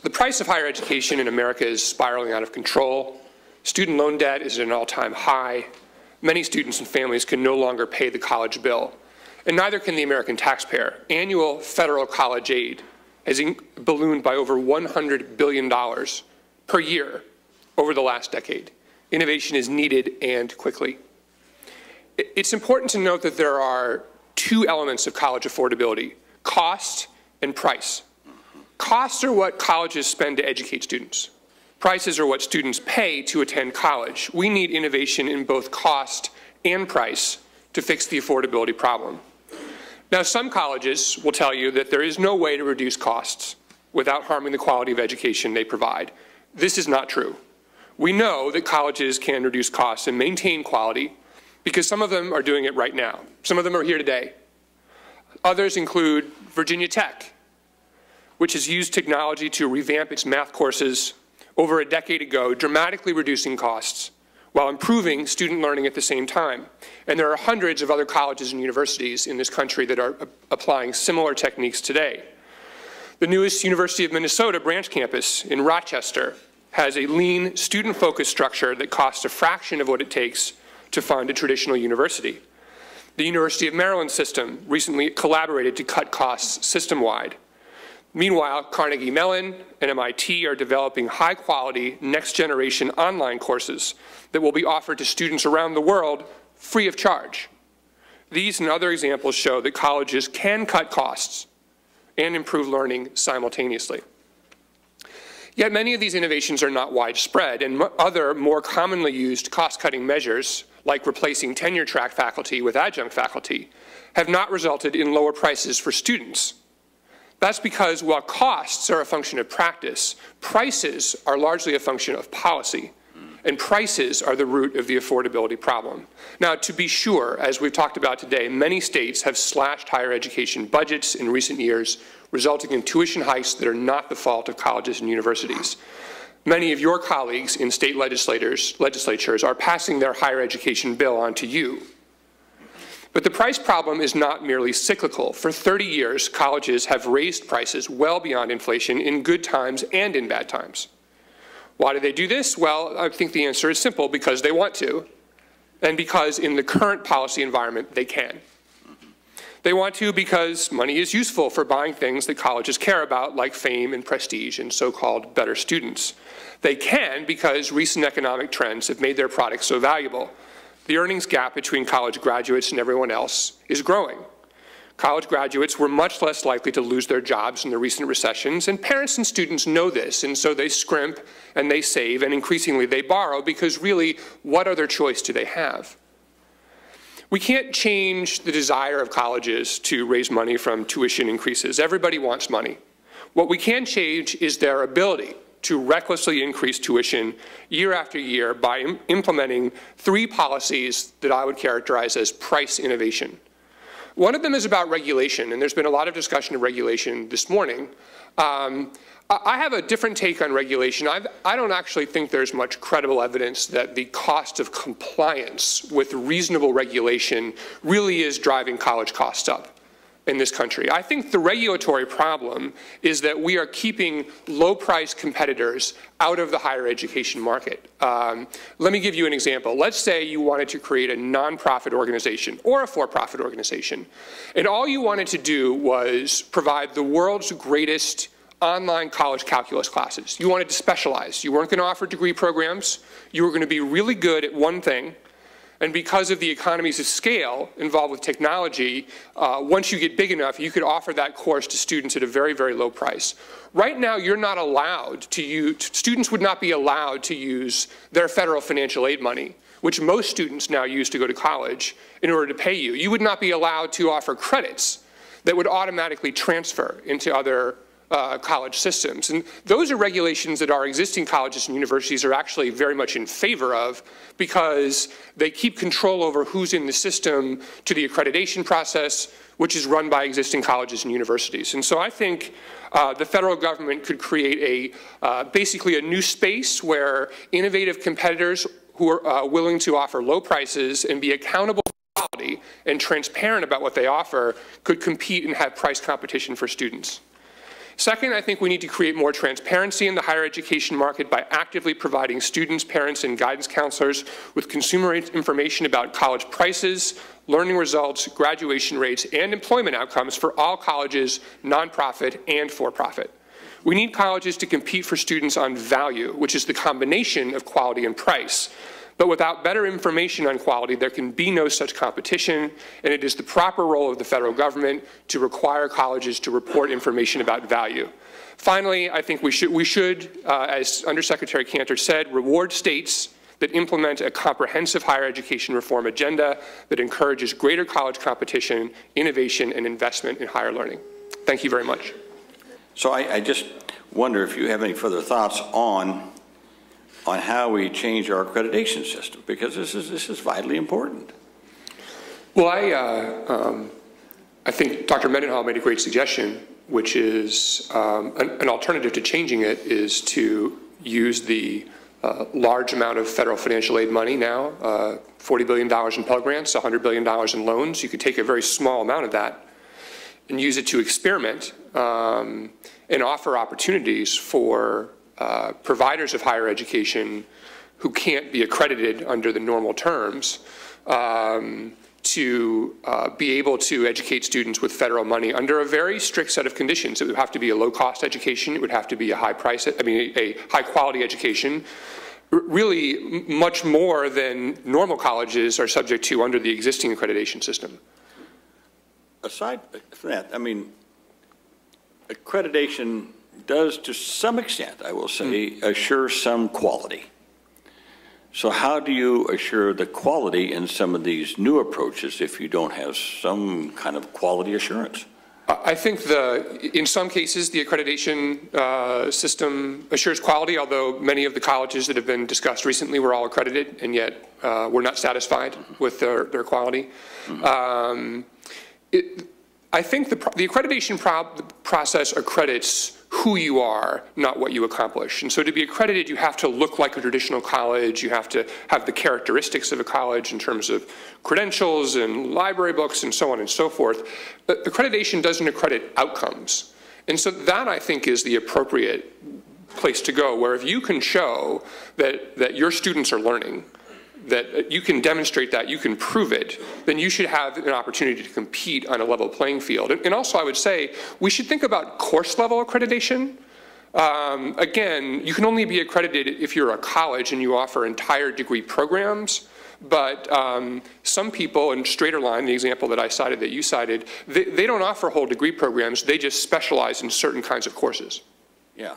The price of higher education in America is spiraling out of control. Student loan debt is at an all-time high. Many students and families can no longer pay the college bill, and neither can the American taxpayer. Annual federal college aid has ballooned by over $100 billion per year over the last decade. Innovation is needed, and quickly. It's important to note that there are two elements of college affordability: cost and price. Costs are what colleges spend to educate students. Prices are what students pay to attend college. We need innovation in both cost and price to fix the affordability problem. Now, some colleges will tell you that there is no way to reduce costs without harming the quality of education they provide. This is not true. We know that colleges can reduce costs and maintain quality because some of them are doing it right now. Some of them are here today. Others include Virginia Tech, which has used technology to revamp its math courses over a decade ago, dramatically reducing costs while improving student learning at the same time. And there are hundreds of other colleges and universities in this country that are applying similar techniques today. The newest University of Minnesota branch campus in Rochester has a lean, student-focused structure that costs a fraction of what it takes to fund a traditional university. The University of Maryland system recently collaborated to cut costs system-wide. Meanwhile, Carnegie Mellon and MIT are developing high-quality, next-generation online courses that will be offered to students around the world free of charge. These and other examples show that colleges can cut costs and improve learning simultaneously. Yet many of these innovations are not widespread, and other more commonly used cost-cutting measures, like replacing tenure-track faculty with adjunct faculty, have not resulted in lower prices for students. That's because while costs are a function of practice, prices are largely a function of policy, and prices are the root of the affordability problem. Now, to be sure, as we've talked about today, many states have slashed higher education budgets in recent years, resulting in tuition hikes that are not the fault of colleges and universities. Many of your colleagues in state legislatures are passing their higher education bill on to you. But the price problem is not merely cyclical. For 30 years, colleges have raised prices well beyond inflation in good times and in bad times. Why do they do this? Well, I think the answer is simple: because they want to, and because in the current policy environment, they can. They want to because money is useful for buying things that colleges care about, like fame and prestige and so-called better students. They can because recent economic trends have made their products so valuable. The earnings gap between college graduates and everyone else is growing. College graduates were much less likely to lose their jobs in the recent recessions, and parents and students know this, and so they scrimp and they save, and increasingly they borrow, because really, what other choice do they have? We can't change the desire of colleges to raise money from tuition increases. Everybody wants money. What we can change is their ability to recklessly increase tuition year after year by implementing three policies that I would characterize as price innovation. One of them is about regulation, and there's been a lot of discussion of regulation this morning. I have a different take on regulation. I don't actually think there's much credible evidence that the cost of compliance with reasonable regulation really is driving college costs up in this country. I think the regulatory problem is that we are keeping low-price competitors out of the higher education market. Let me give you an example. Let's say you wanted to create a nonprofit organization or a for-profit organization, and all you wanted to do was provide the world's greatest online college calculus classes. You wanted to specialize. You weren't going to offer degree programs. You were going to be really good at one thing. And because of the economies of scale involved with technology, once you get big enough, you could offer that course to students at a very, very low price. Right now, you're not allowed to use, students would not be allowed to use their federal financial aid money, which most students now use to go to college, in order to pay you. You would not be allowed to offer credits that would automatically transfer into other college systems. And those are regulations that our existing colleges and universities are actually very much in favor of, because they keep control over who's in the system to the accreditation process, which is run by existing colleges and universities. And so I think the federal government could create basically a new space where innovative competitors who are willing to offer low prices and be accountable for quality and transparent about what they offer could compete and have price competition for students. Second, I think we need to create more transparency in the higher education market by actively providing students, parents, and guidance counselors with consumer information about college prices, learning results, graduation rates, and employment outcomes for all colleges, nonprofit and for-profit. We need colleges to compete for students on value, which is the combination of quality and price. But without better information on quality, there can be no such competition, and it is the proper role of the federal government to require colleges to report information about value. Finally, I think we should, as Undersecretary Cantor said, reward states that implement a comprehensive higher education reform agenda that encourages greater college competition, innovation, and investment in higher learning. Thank you very much. So I just wonder if you have any further thoughts on how we change our accreditation system, because this is vitally important. Well, I think Dr. Mendenhall made a great suggestion, which is an alternative to changing it is to use the large amount of federal financial aid money now, $40 billion in Pell Grants, $100 billion in loans. You could take a very small amount of that and use it to experiment and offer opportunities for providers of higher education who can't be accredited under the normal terms to be able to educate students with federal money under a very strict set of conditions. It would have to be a low-cost education. It would have to be a a high-quality education, really much more than normal colleges are subject to under the existing accreditation system. Aside from that, I mean, accreditation does, to some extent, I will say, assure some quality. So how do you assure the quality in some of these new approaches if you don't have some kind of quality assurance? I think in some cases the accreditation system assures quality, although many of the colleges that have been discussed recently were all accredited and yet were not satisfied with their quality. I think the accreditation process accredits who you are, not what you accomplish. And so to be accredited, you have to look like a traditional college. You have to have the characteristics of a college in terms of credentials and library books and so on and so forth. But accreditation doesn't accredit outcomes. And so that, I think, is the appropriate place to go, where if you can show that your students are learning, that you can demonstrate that, you can prove it, then you should have an opportunity to compete on a level playing field. And also I would say we should think about course level accreditation. Again, you can only be accredited if you're a college and you offer entire degree programs. But some people, and Straighterline, the example that I cited, that you cited, they don't offer whole degree programs. They just specialize in certain kinds of courses. Yeah,